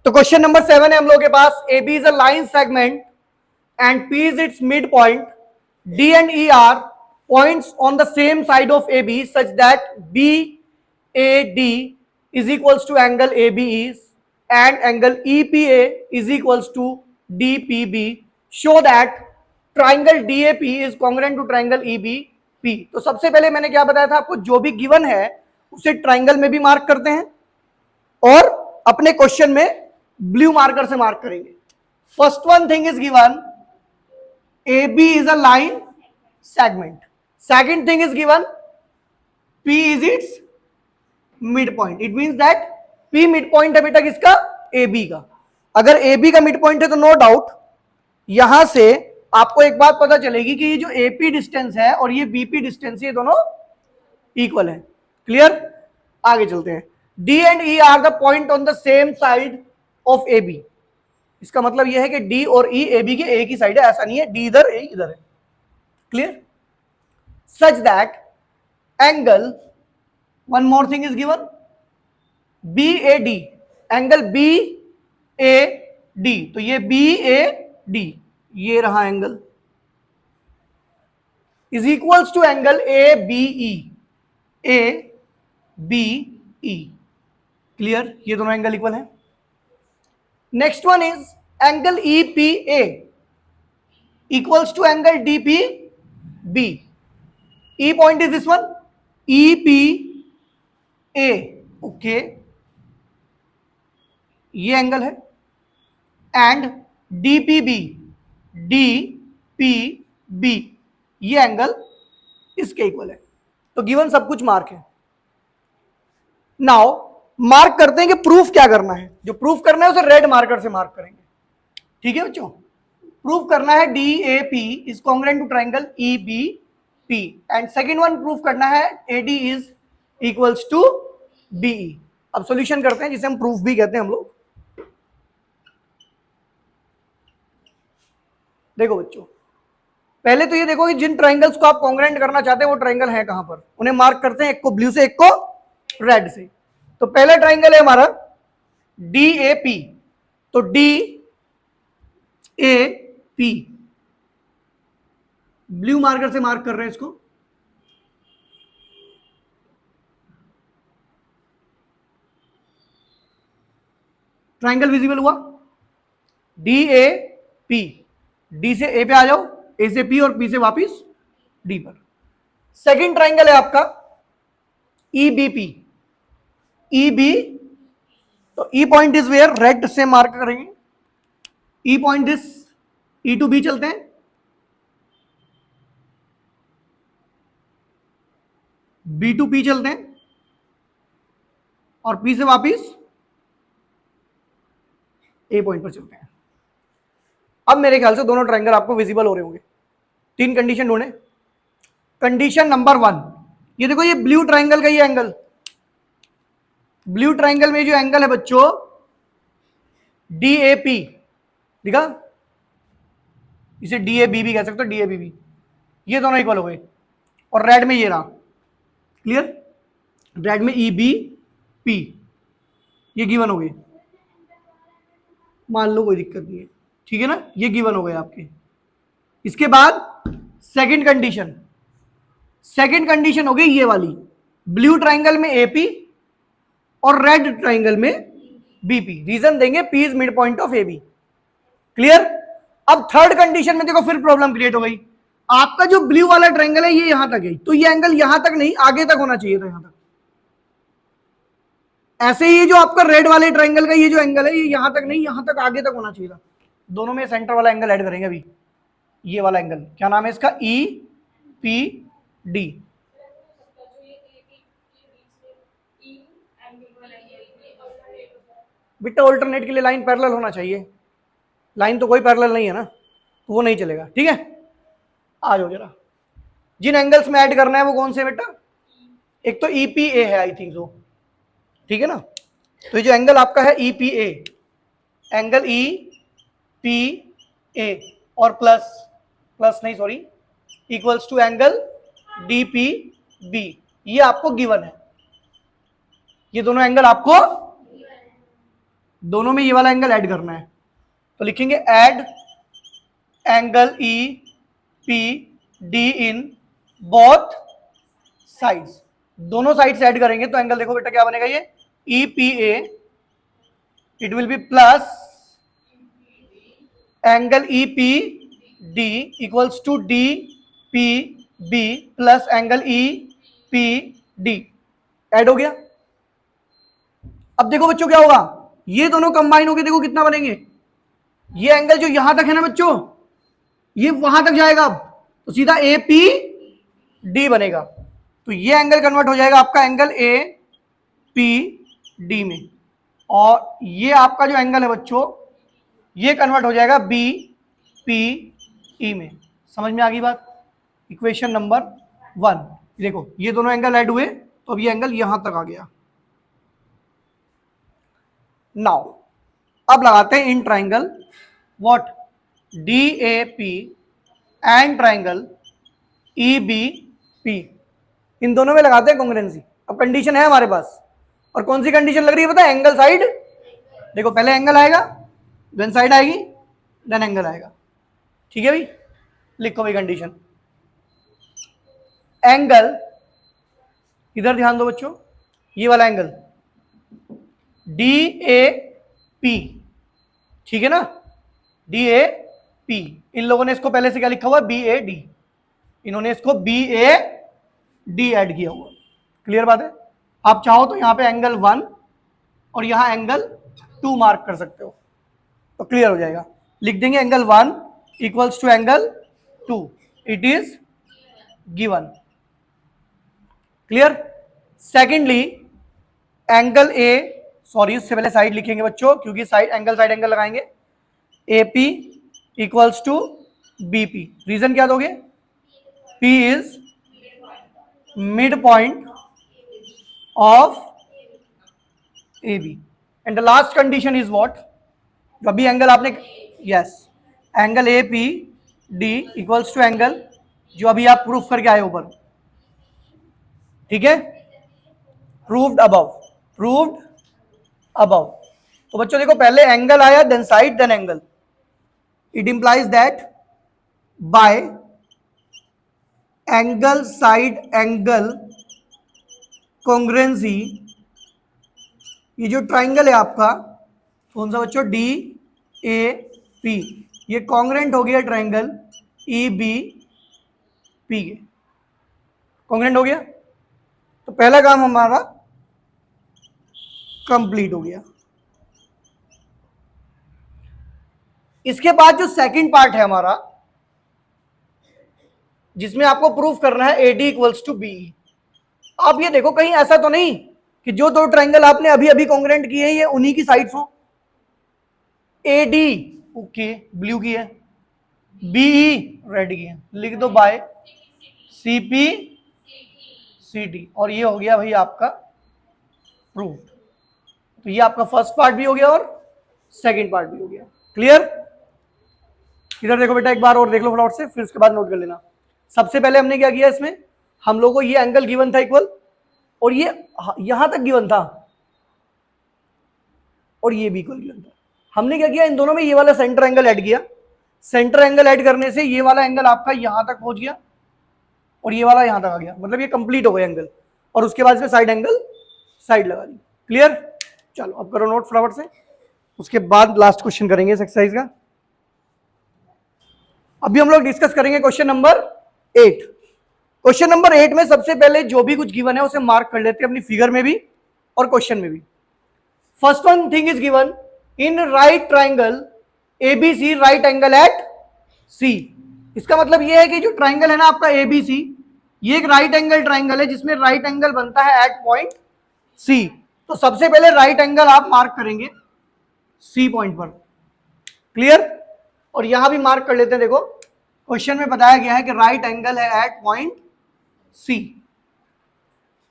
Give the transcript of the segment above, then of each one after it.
तो question number 7 है हम लोग के पास, A B is a line segment and P is its mid point, D and E are points on the same side of A B such that B A D is equals to angle A B is and angle E P A is equals to D P B, show that triangle D A P is congruent to triangle E B P. तो सबसे पहले मैंने क्या बताया था आपको, जो भी गिवन है उसे ट्राइंगल में भी मार्क करते हैं और अपने क्वेश्चन में ब्लू मार्कर से मार्क करेंगे। First one thing is given, A B is a line segment. Second thing is given, P is its mid point. It means that P mid point है बेटा किसका, ए बी का। अगर A B का mid point है तो no doubt यहां से आपको एक बात पता चलेगी कि ये जो एपी डिस्टेंस है और ये बीपी डिस्टेंस, ये दोनों इक्वल है। क्लियर, आगे चलते हैं। D and E are the point on the same side of A B. इसका मतलब यह है कि डी और ई ए बी के एक ही साइड है, ऐसा नहीं है डी इधर ए इधर है। Clear, such that angle, one more thing is given, B A D, angle B A D. तो ये बी ए डी, ये रहा angle, is equals to angle A B E, A B E. Clear, ये दोनों angle equal है। Next one is angle E P A equals to angle D P B. E point is this one, E P A, okay, ये angle है, and D P B, D P B, ये angle इसके equal है। तो given सब कुछ mark है। Now mark करते हैं कि प्रूफ क्या करना है। जो प्रूफ करना है उसे रेड मार्कर से मार्क करेंगे। ठीक है बच्चों, प्रूफ करना है D A P is congruent to triangle E B P, and second one proof करना है A D is equals to B E. अब सॉल्यूशन करते हैं, जिसे हम प्रूफ भी कहते हैं हम लोग। देखो बच्चों, पहले तो ये देखो कि जिन ट्राइंगल्स को आप कॉन्ग्रुएंट करना चाहते हैं वो ट्राइंगल है कहां पर, उन्हें मार्क करते हैं, एक को ब्लू से एक को रेड से। तो पहला ट्राइंगल है हमारा डी ए पी, तो D A P, blue marker से मार्क कर रहे हैं इसको। ट्राइंगल विजिबल हुआ, डी ए पी, डी से ए पे आ जाओ, ए से पी और पी से वापिस डी पर। सेकंड ट्राइंगल है आपका E B P, E B, तो E point is where, red से मार्क करेंगे। E point is, E to B चलते हैं, बी टू पी चलते हैं, और पी से वापिस ए पॉइंट पर चलते हैं। अब मेरे ख्याल से दोनों ट्राइंगल आपको विजिबल हो रहे होंगे। तीन कंडीशन ढूंढे। कंडीशन नंबर 1, ये देखो ये ब्लू ट्राइंगल का ये एंगल, ब्लू ट्राइंगल में जो एंगल है बच्चों डी ए पी, दिखा, इसे डी ए बी भी कह सकते हो, डी ए बी भी, ये दोनों इक्वल हो गए। और रेड में ये रहा, क्लियर, रेड में ई बी पी, ये गिवन हो गए, मान लो कोई दिक्कत नहीं है, ठीक है ना, ये गिवन हो गए आपके। इसके बाद सेकंड कंडीशन, सेकंड कंडीशन हो गई ये वाली, ब्लू ट्राइंगल में एपी और रेड ट्राइंगल में बीपी। रीजन देंगे P is mid point of A B. Clear. अब थर्ड कंडीशन में देखो फिर प्रॉब्लम क्रिएट हो गई। आपका जो ब्लू वाला ट्राइंगल है ये यहां तक है, तो ये एंगल यहां तक नहीं आगे तक होना चाहिए था, यहां तक। ऐसे ही जो आपका रेड वाले ट्राइंगल का ये जो एंगल है ये यहां तक नहीं, यहां तक आगे तक होना चाहिए था। दोनों में सेंटर वाला एंगल ऐड करेंगे अभी। ये वाला एंगल क्या नाम है इसका, ई पी डी। बेटा ऑल्टरनेट के लिए लाइन पैरेलल होना चाहिए, लाइन तो कोई पैरेलल नहीं है ना, तो वो नहीं चलेगा। ठीक है, आ जाओ जरा। जिन एंगल्स में ऐड करना है वो कौन से बेटा, एक तो ईपीए है आई थिंक सो, ठीक है ना। तो ये जो एंगल आपका है EPA, angle E P A और प्लस नहीं sorry equals to angle D P B, ये आपको गिवन है। ये दोनों एंगल आपको दोनों में ये वाला एंगल ऐड करना है, तो लिखेंगे add angle E P D in both sides. दोनों साइड से ऐड करेंगे तो एंगल देखो बेटा क्या बनेगा, ये E P A, it will be plus angle E P D equals to D P B plus angle E P D. Add हो गया। अब देखो बच्चों क्या होगा, ये दोनों कंबाइन होके देखो कितना बनेंगे, ये एंगल जो यहां तक है ना बच्चों, ये वहां तक जाएगा अब, तो सीधा ए पी डी बनेगा। तो ये एंगल कन्वर्ट हो जाएगा आपका एंगल ए पी डी में, और ये आपका जो एंगल है बच्चों, ये कन्वर्ट हो जाएगा बी पी ई में। समझ में आ गई बात? Equation number 1। देखो ये दोनों एंगल ऐड हुए तो अब ये एंगल यहां तक आ गया। नाउ अब लगाते हैं in triangle what D A P and triangle E B P, इन दोनों में लगाते हैं कॉन्ग्रुएंसी। अब कंडीशन है हमारे पास, और कौन सी कंडीशन लग रही है पता है, एंगल साइड। देखो पहले एंगल आएगा, देन साइड आएगी, देन एंगल आएगा। ठीक है भाई, लिखो भाई कंडीशन। एंगल, इधर ध्यान दो बच्चों, ये वाला एंगल डी ए पी, ठीक है ना, डी ए पी। इन लोगों ने इसको पहले से क्या लिखा हुआ, बी ए डी, इन्होंने इसको बी ए डी ऐड किया हुआ। क्लियर बात है? आप चाहो तो यहां पे एंगल 1 और यहां एंगल 2 मार्क कर सकते हो, तो क्लियर हो जाएगा। लिख देंगे angle 1 equals to angle 2, it is given. Clear? Secondly angle A, sorry उससे पहले साइड लिखेंगे बच्चों, क्योंकि साइड एंगल लगाएंगे। A P equals to B P. Reason क्या दोगे? P is midpoint of AB and the last condition is what? जो अभी एंगल आपने, yes, angle A P D equals to angle जो अभी आप प्रूफ करके आए ऊपर। ठीक है, प्रूव्ड अबव, प्रूव्ड अबव। तो बच्चों देखो पहले एंगल आया, then side, then angle. It implies that by angle side angle congruency, ये जो ट्राइंगल है आपका, कौन सा बच्चों, डी ए पी, ये कॉन्ग्रुएंट हो गया ट्राइंगल ई बी पी के। कॉन्ग्रुएंट हो गया तो पहला काम हमारा कंप्लीट हो गया। इसके बाद जो सेकंड पार्ट है हमारा, जिसमें आपको प्रूफ करना है AD इक्वल्स टू बी। आप ये देखो कहीं ऐसा तो नहीं कि जो दो ट्राइंगल आपने अभी अभी कॉन्ग्रुएंट किए हैं ये उन्हीं की साइड्स हो। AD ओके ब्लू की है, BE रेड की है, लिख दो बाय CP CD, और ये हो गया भाई आपका प्रूफ। तो ये आपका फर्स्ट पार्ट भी हो गया और सेकंड पार्ट भी हो गया। क्लियर? इधर देखो बेटा एक बार और देख लो फ्लॉट से, फिर उसके बाद नोट कर लेना। सबसे पहले हमने क्या किया, इसमें हम लोगों को ये एंगल गिवन था इक्वल, और ये यहां तक गिवन था, और ये भी इक्वल गिवन था। हमने क्या किया, इन दोनों में ये वाला सेंटर एंगल ऐड किया। सेंटर एंगल ऐड करने से ये वाला एंगल आपका यहां तक पहुंच गया और ये वाला यहां तक आ गया, मतलब ये कंप्लीट हो गया एंगल। और उसके बाद इसमें साइड एंगल साइड लगा दी। क्लियर? चलो अब करो नोट फटाफट से, उसके बाद लास्ट क्वेश्चन करेंगे इस एक्सरसाइज का। अभी हम लोग डिस्कस करेंगे क्वेश्चन नंबर 8। क्वेश्चन नंबर 8 में सबसे पहले जो भी कुछ गिवन है उसे मार्क कर लेते हैं अपनी फिगर में भी और क्वेश्चन में भी। First one thing is given, in right triangle ABC right angle at C। इसका मतलब ये है कि जो ट्राइंगल है ना आपका ABC, ये एक राइट एंगल ट्राइंगल है जिसमें राइट एंगल बनता है एट पॉइंट C। तो सबसे पहले राइट एंगल आप मार्क करेंगे C पॉइंट पर। क्लियर? और यहां भी मार्क कर लेते हैं। देखो क्वेश्चन में बताया गया है कि राइट एंगल है at point C।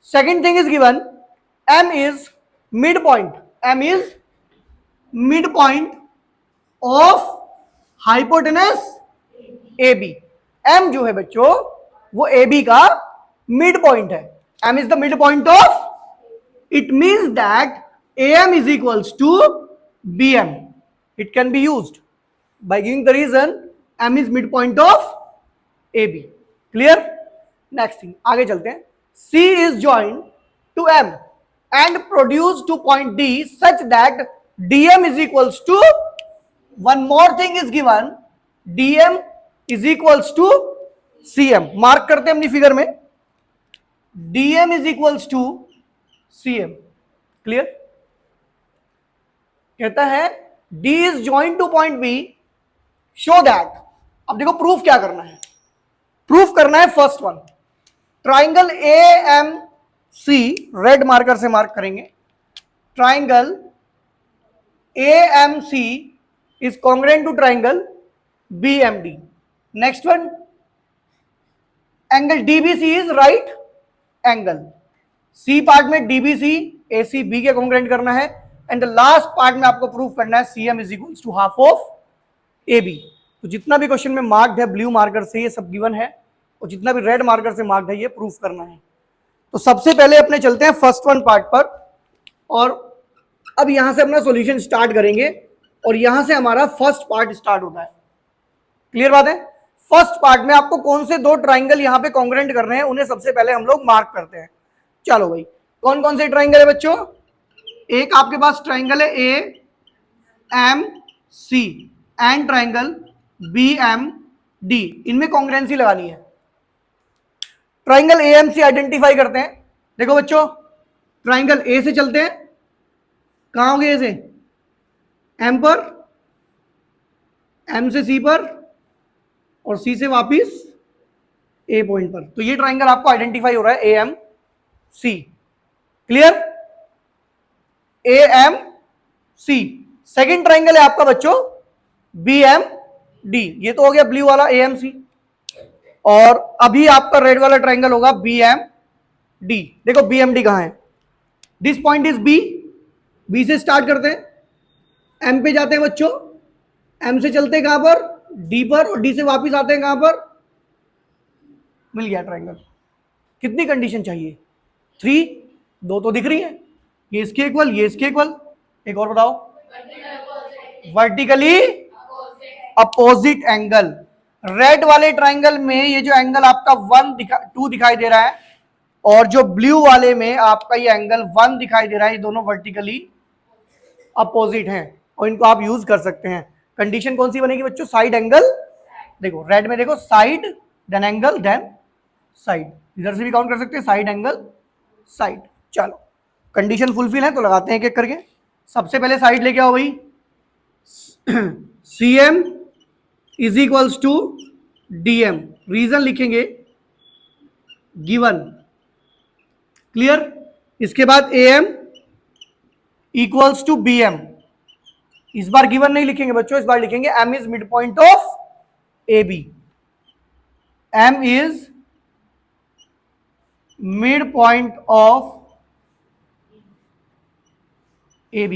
Second thing is given, M is mid point, M is mid point of hypotenuse AB। M जो है बच्चों वो AB का मिड पॉइंट है। M is the mid point of, it means that AM is equals to BM. It can be used by giving the reason M is midpoint of AB. Clear? Next thing, आगे चलते हैं. C is joined to M and produce to point D such that DM is equals to, one more thing is given, DM is equals to CM. Mark करते हैं अपनी figure में, DM is equals to CM. Clear? कहता है D is joined to point B, show that. अब देखो proof क्या करना है. प्रूफ करना है first one, triangle AMC, red marker से मार्क करेंगे. Triangle AMC is congruent to triangle BMD. Next one, angle DBC is right angle. C part में DBC ACB के congruent करना है, एंड द लास्ट पार्ट में आपको प्रूफ करना है CM is equals to half of AB. तो जितना भी क्वेश्चन में मार्क्ड है ब्लू मार्कर से ये सब गिवन है, और जितना भी रेड मार्कर से मार्क्ड है ये प्रूफ करना है. तो सबसे पहले अपने चलते हैं फर्स्ट वन पार्ट पर, और अब यहां से अपना सॉल्यूशन स्टार्ट करेंगे, और यहां से हमारा फर्स्ट पार्ट स्टार्ट होता है. क्लियर बात है? फर्स्ट पार्ट में आपको कौन से दो ट्राइंगल यहां पे कॉन्ग्रेंट करने हैं उन्हें सबसे पहले हम लोग मार्क करते हैं. चलो भाई, कौन कौन से ट्राइंगल है बच्चों? एक आपके पास ट्राइंगल है AMC एंड ट्राइंगल BMD, इनमें कॉन्ग्रेंसी लगानी है. ट्राइंगल AMC आइडेंटिफाई करते हैं. देखो बच्चों, ट्राइंगल A से चलते हैं. कहां हो गए A से? M पर, M से C पर, और C से वापिस A पॉइंट पर. तो ये ट्राइंगल आपको आइडेंटिफाई हो रहा है AMC. Clear? AMC. Second triangle है आपका बच्चों BMD. ये तो हो गया ब्लू वाला AMC, और अभी आपका रेड वाला ट्राइंगल होगा BMD. देखो BMD कहां है? दिस पॉइंट इज B से स्टार्ट करते हैं, M पे जाते हैं बच्चों, M से चलते हैं कहां पर? D पर, और D से वापस आते हैं कहां पर? मिल गया ट्राइंगल. कितनी कंडीशन चाहिए? 3. दो तो दिख रही है, ये इसके इक्वल, ये इसके इक्वल. एक और बताओ. Vertically opposite angle. रेड वाले ट्राइंगल में ये जो एंगल आपका 2 दिखाई दे रहा है, और जो ब्लू वाले में आपका ये एंगल 1 दिखाई दे रहा है, ये दोनों वर्टिकली अपोजिट हैं, और इनको आप यूज कर सकते हैं. कंडीशन कौन सी बनेगी बच्चों? Side angle. देखो रेड में देखो, side then angle then side. इधर से भी काउंट कर सकते हैं, साइड एंगल साइड. चलो, कंडीशन फुलफिल है तो लगाते हैं एक एक करके. सबसे पहले साइड लेके आओ भाई. CM is equals to DM. Reason लिखेंगे गिवन. क्लियर? इसके बाद AM इक्वल्स टू BM. इस बार गिवन नहीं लिखेंगे बच्चों, इस बार लिखेंगे M is mid point of AB. M is mid point of AB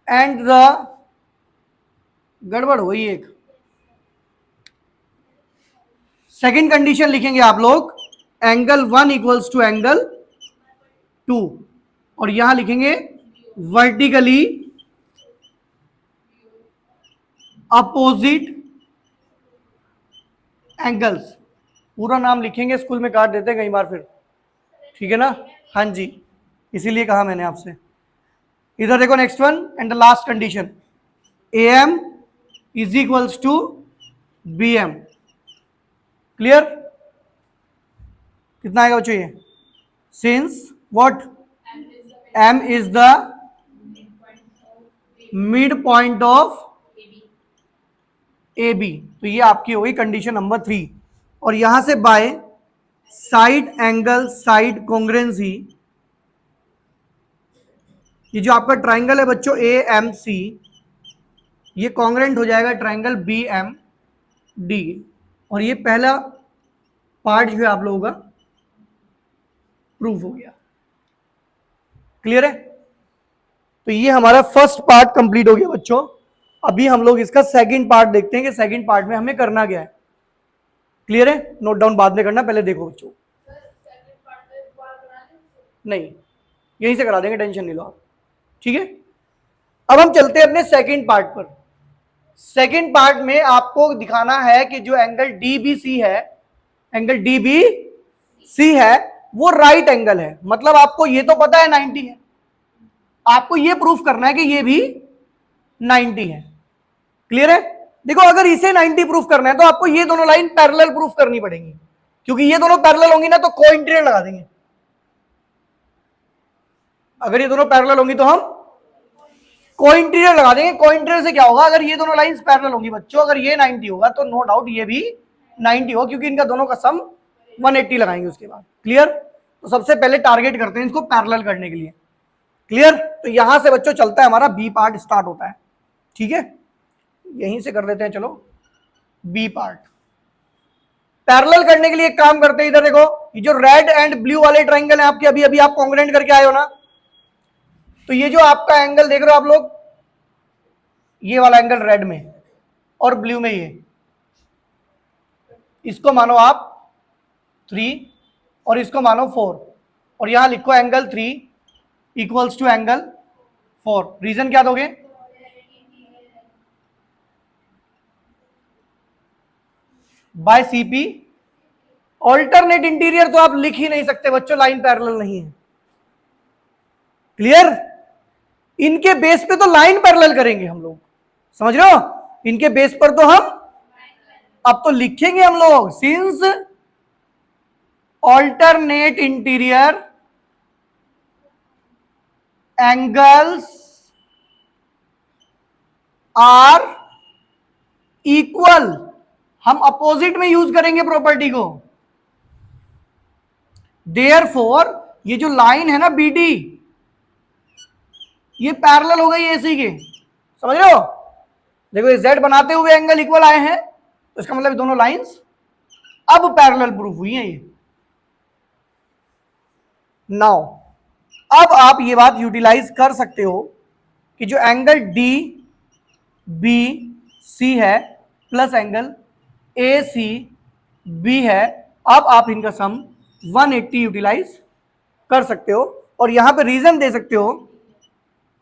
and the, गड़बड़ हुई एक, सेकेंड कंडीशन लिखेंगे आप लोग एंगल 1 इक्वल्स टू एंगल 2, और यहां लिखेंगे वर्टिकली अपोजिट एंगल्स. पूरा नाम लिखेंगे, स्कूल में काट देते हैं कई बार फिर. ठीक है ना? हाँ जी, इसीलिए कहा मैंने आपसे. इधर देखो next one and the last condition, AM is equals to BM. Clear? कितना आएगा बच्चों ये? Since what? M is the mid point of AB. तो ये आपकी होगी कंडीशन नंबर 3. और यहां से बाय साइड एंगल साइड कॉन्ग्रेंसी, ये जो आपका ट्राइंगल है बच्चों AMC, ये कॉन्ग्रेंट हो जाएगा ट्राइंगल BMD. और ये पहला पार्ट जो है आप लोगों का प्रूफ हो गया. क्लियर है? तो ये हमारा फर्स्ट पार्ट कंप्लीट हो गया बच्चों. अभी हम लोग इसका सेकंड पार्ट देखते हैं कि सेकंड पार्ट में हमें करना क्या है. क्लियर है? नोट डाउन बाद में करना, पहले देखो बच्चों. नहीं, यहीं से करा देंगे, टेंशन नहीं लो आप. ठीक है, अब हम चलते हैं अपने सेकंड पार्ट पर। सेकंड पार्ट में आपको दिखाना है कि जो एंगल डीबीसी है, एंगल डीबीसी है वो राइट एंगल है। मतलब आपको ये तो पता है 90 है, आपको ये प्रूफ करना है कि ये भी 90 है। क्लियर है? देखो अगर इसे 90 प्रूफ करना है तो आपको ये दोनों लाइन पैरेलल प्रूफ करनी पड़ेंगी, क्योंकि ये दोनों पैरेलल होंगी ना तो कोइंसिडेंट लगा देंगे। अगर ये दोनों पैरेलल होंगी तो हम कोइंसिडेंट लगा देंगे। कोइंसिडेंट से क्या होगा, अगर ये दोनों लाइंस पैरेलल होंगी बच्चों, अगर ये 90 होगा तो नो डाउट ये भी 90 होगा, क्योंकि इनका दोनों का सम 180 लगाएंगे उसके बाद। क्लियर? तो सबसे पहले टारगेट करते हैं इसको पैरेलल करने के लिए। क्लियर? तो यहां से बच्चों चलता है हमारा बी पार्ट स्टार्ट होता है। ठीक है, यहीं से कर देते हैं, चलो बी पार्ट। पैरेलल करने के लिए एक काम करते हैं, इधर देखो ये जो रेड एंड ब्लू वाले ट्राइंगल है आपके, अभी अभी आप कॉन्ग्रुएंट करके आए हो ना, तो ये जो आपका एंगल देख रहे हो आप लोग, ये वाला एंगल रेड में और ब्लू में, ये इसको मानो आप 3 और इसको मानो 4, और यहां लिखो angle 3 equals to angle 4। Reason क्या दोगे? Bye CP. ऑल्टरनेट इंटीरियर तो आप लिख ही नहीं सकते बच्चों, लाइन पैरेलल नहीं है। क्लियर? इनके बेस पे तो लाइन पैरेलल करेंगे हम लोग, समझ रहे हो? इनके बेस पर तो हम अब तो लिखेंगे हम लोग, since alternate interior angles are equal, हम अपोजिट में यूज करेंगे प्रॉपर्टी को। देयरफॉर ये जो लाइन है ना बीडी, ये पैरेलल हो गई एसी के, समझ रहे हो? देखो ये जेड बनाते हुए एंगल इक्वल आए हैं, तो इसका मतलब दोनों लाइंस अब पैरेलल प्रूफ हुई हैं ये। नाउ अब आप ये बात यूटिलाइज कर सकते हो कि जो एंगल डी बी सी है plus angle A C B है, अब आप इनका सम 180 यूटिलाइज कर सकते हो, और यहां पे रीजन दे सकते हो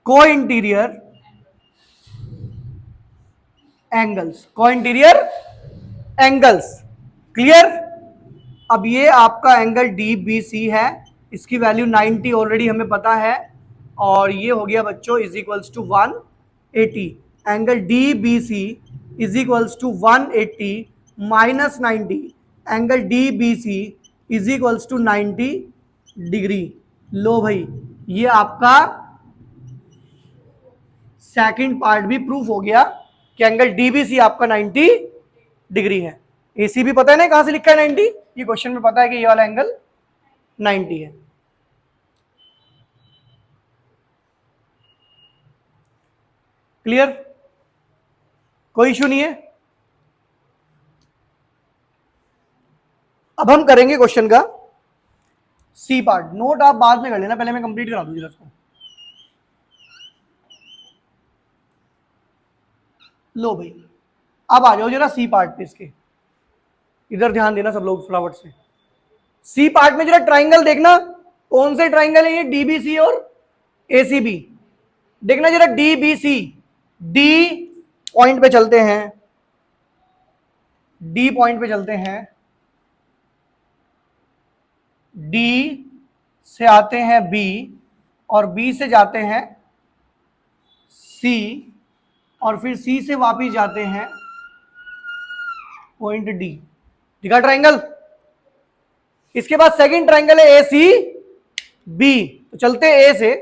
को इंटीरियर एंगल्स, को इंटीरियर एंगल्स। क्लियर? अब ये आपका एंगल डी बी सी है, इसकी वैल्यू 90 ऑलरेडी हमें पता है, और ये हो गया बच्चों is equals to 180। Angle D B C is equals to 180 minus 90, angle D B C is equals to 90 degree. लो भाई, ये आपका सेकंड पार्ट भी प्रूफ हो गया कि एंगल डीबीसी आपका 90 डिग्री है। एसी भी पता है ना कहां से लिखा है 90, ये क्वेश्चन में पता है कि ये वाला एंगल 90 है। क्लियर? कोई इशू नहीं है। अब हम करेंगे क्वेश्चन का सी पार्ट। नोट आप बाद में कर लेना, पहले मैं कंप्लीट करा दूंगी इसको। लो भाई, अब आ जाओ जरा सी पार्ट पे, इसके इधर ध्यान देना सब लोग फटाफट से। सी पार्ट में जरा ट्राइंगल देखना, कौन से ट्राइंगल है ये, डीबीसी और एसीबी। देखना जरा डीबीसी, डी पॉइंट पे चलते हैं, डी पॉइंट पे चलते हैं, डी से आते हैं बी, और बी से जाते हैं सी, और फिर सी से वापिस जाते हैं पॉइंट डी। दिखा ट्राइंगल? इसके बाद सेकंड ट्राइंगल है ए सी बी, तो चलते हैं ए से,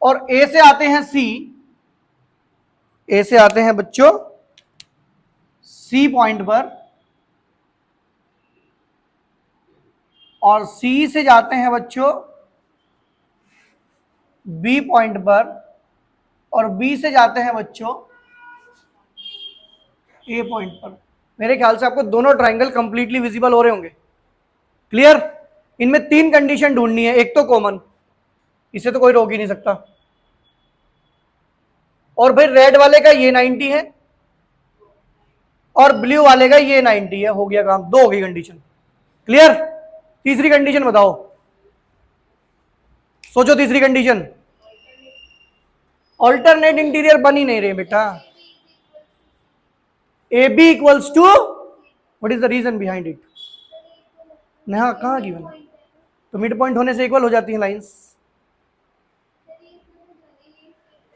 और ए से आते हैं सी, ए से आते हैं बच्चों सी पॉइंट पर, और सी से जाते हैं बच्चों बी पॉइंट पर, और बी से जाते हैं बच्चों ए पॉइंट पर। मेरे ख्याल से आपको दोनों ट्राइंगल कंप्लीटली विजिबल हो रहे होंगे। क्लियर? इनमें 3 कंडीशन ढूंढनी है, एक तो कॉमन, इसे तो कोई रोक ही नहीं सकता, और भाई रेड वाले का ये 90 है और ब्लू वाले का ये 90 है, हो गया काम, 2 हो गई कंडीशन। क्लियर? तीसरी कंडीशन बताओ, सोचो तीसरी कंडीशन। ऑल्टरनेट इंटीरियर बन ही नहीं रहे बेटा। A B equals to, what is the reason behind it? Neha कहाँ गिवन है? तो मिड पॉइंट होने से इक्वल हो जाती है लाइंस।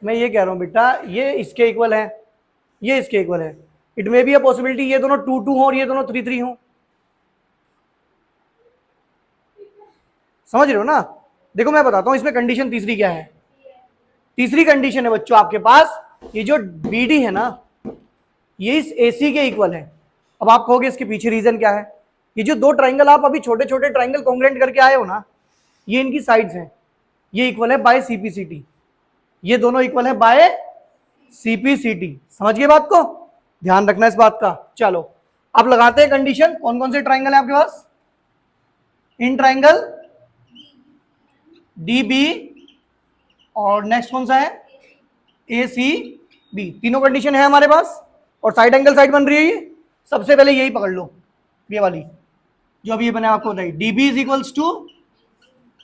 मैं ये कह रहा हूं बेटा, ये इसके इक्वल है, ये इसके इक्वल है। It may be a possibility ये दोनों 2 2 हो और ये दोनों 3 3 हो। समझ रहे हो ना? देखो मैं बताता हूं इसमें कंडीशन तीसरी क्या है। तीसरी कंडीशन है बच्चों आपके पास, ये जो बी डी है ना, ये इस ए सी के इक्वल है। अब आप कहोगे इसके पीछे रीजन क्या है? ये जो दो ट्राइंगल आप अभी छोटे छोटे ट्राइंगल कॉन्ग्रेंट करके आए हो ना, ये इनकी साइड्स हैं, ये इक्वल है बाय सीपीसीटी, ये दोनों इक्वल है बाय सीपीसीटी। समझ गए बात को? ध्यान रखना इस बात का। चलो अब लगाते हैं कंडीशन। कौन कौन से ट्राइंगल है आपके पास? इन ट्राइंगल डी बी और नेक्स्ट कौन सा है? ए सी बी। तीनों कंडीशन है हमारे पास और साइड एंगल साइड बन रही है। ये सबसे पहले यही पकड़ लो, ये वाली जो अभी ये बना आपको बताइए, D B is equals to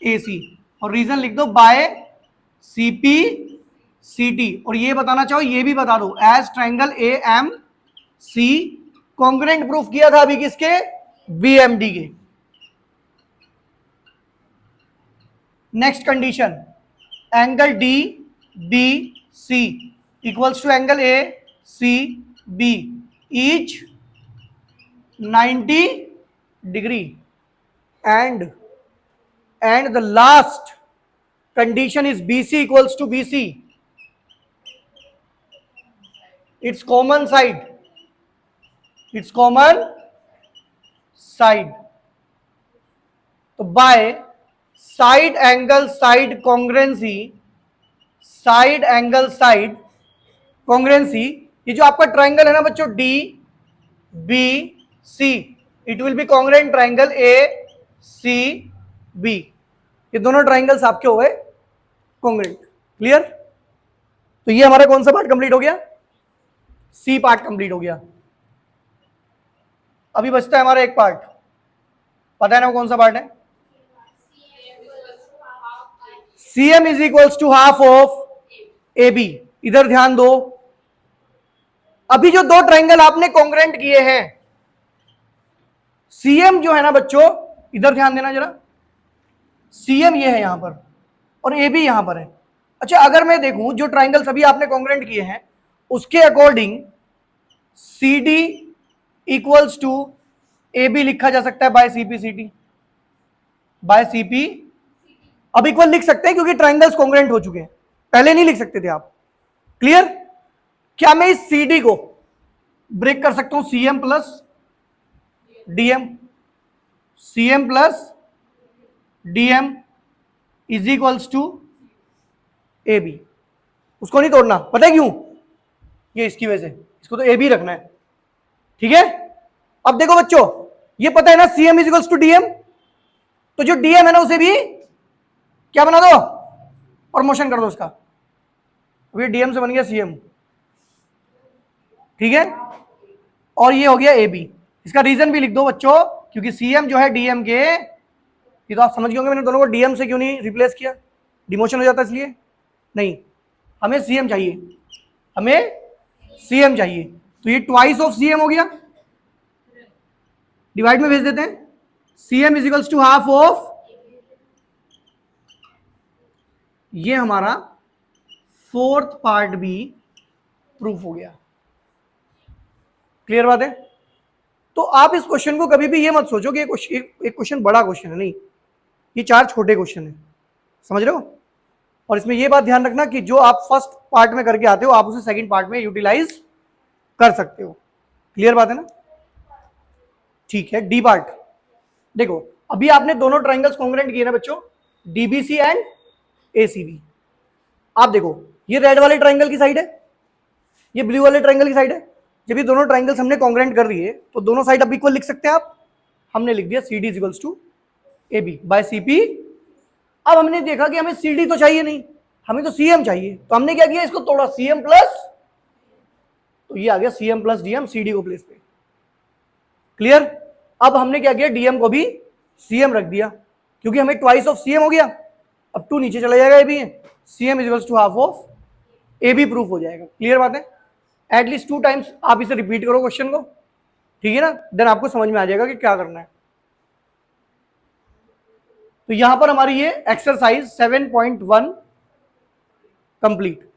A C और रीजन लिख दो by C P C T. और ये बताना चाहो, ये भी बता दो as triangle A M C. Congruent proof किया था अभी किसके? बी एम डी के। Next condition, angle D B C equals to angle A C B each 90 degree and the last condition is BC equals to BC, its common side, its common side. तो by side angle side congruency, side angle side congruency, ये जो आपका triangle है ना बच्चों D B C, it will be congruent triangle A C B. ये दोनों triangles आपके हो गए कॉन्ग्रेंट। क्लियर? तो ये हमारा कौन सा पार्ट कंप्लीट हो गया? सी पार्ट कंप्लीट हो गया। अभी बचता है हमारा एक पार्ट, पता है ना वो कौन सा पार्ट है? C M is equals to half of A B. इधर ध्यान दो, अभी जो दो ट्राइंगल आपने कॉन्ग्रेंट किए हैं, सीएम जो है ना बच्चों, इधर ध्यान देना जरा, सीएम ये है यहां पर और ए बी यहां पर है। अच्छा अगर मैं देखूं जो ट्राइंगल सभी आपने कॉन्ग्रेंट किए हैं उसके according C D equals to A B लिखा जा सकता है by CP C T, by CP. अब इक्वल लिख सकते हैं क्योंकि ट्राइंगल्स कॉन्ग्रेंट हो चुके हैं, पहले नहीं लिख सकते थे आप। क्लियर? क्या मैं इस सी डी को ब्रेक कर सकता हूं CM plus DM? CM plus DM is equals to A B. उसको नहीं तोड़ना, पता है क्यों? ये इसकी वजह से, इसको तो ए बी रखना है। ठीक है? अब देखो बच्चों, ये पता है ना CM is equals to DM, तो जो डीएम है ना उसे भी क्या बना दो? प्रमोशन कर दो उसका। अब ये डीएम से बन गया सीएम। ठीक है? और ये हो गया ए बी। इसका रीजन भी लिख दो बच्चों, क्योंकि सीएम जो है डीएम के, ये तो आप समझ गए होंगे मैंने दोनों को डीएम से क्यों नहीं रिप्लेस किया, डिमोशन हो जाता इसलिए नहीं, हमें सीएम चाहिए, हमें सीएम चाहिए। तो ये ट्वाइस ऑफ सीएम हो गया, डिवाइड में भेज देते हैं, CM is equals to half of, ये हमारा फोर्थ पार्ट भी प्रूफ हो गया। क्लियर बात है? तो आप इस क्वेश्चन को कभी भी ये मत सोचो कि एक क्वेश्चन बड़ा क्वेश्चन है, नहीं, ये 4 छोटे क्वेश्चन है। समझ रहे हो? और इसमें ये बात ध्यान रखना कि जो आप फर्स्ट पार्ट में करके आते हो आप उसे सेकंड पार्ट में यूटिलाइज कर सकते हो। क्लियर बात है ना? ठीक है। डी पार्ट देखो, अभी आपने दोनों ट्राइंगल्स कॉन्ग्रेंट किए ना बच्चों, डीबीसी एंड एसीबी। आप देखो, ये रेड वाले ट्राइंगल की साइड है, ये ब्लू वाले ट्राइंगल की साइड है। जब ये दोनों ट्राइंगल्स हमने कॉन्ग्रेंट कर दिए तो दोनों साइड अब इक्वल लिख सकते हैं आप। हमने लिख दिया C D is equals to A B by C P. अब हमने देखा कि हमें सी डी तो चाहिए नहीं, हमें तो सीएम चाहिए, तो हमने क्या किया, इसको तोड़ा, सीएम प्लस, तो ये आ गया CM plus DM, C D को प्लेस पे। क्लियर? अब हमने क्या किया, डीएम को भी सीएम रख दिया क्योंकि हमें ट्वाइस ऑफ सीएम हो गया। अब 2 नीचे चला जाएगा, ये भी CM is equals to half of A B proof हो जाएगा। क्लियर बात है? एटलीस्ट 2 टाइम्स आप इसे रिपीट करो क्वेश्चन को, ठीक है ना, देन आपको समझ में आ जाएगा कि क्या करना है। तो यहां पर हमारी ये एक्सरसाइज 7.1 कंप्लीट।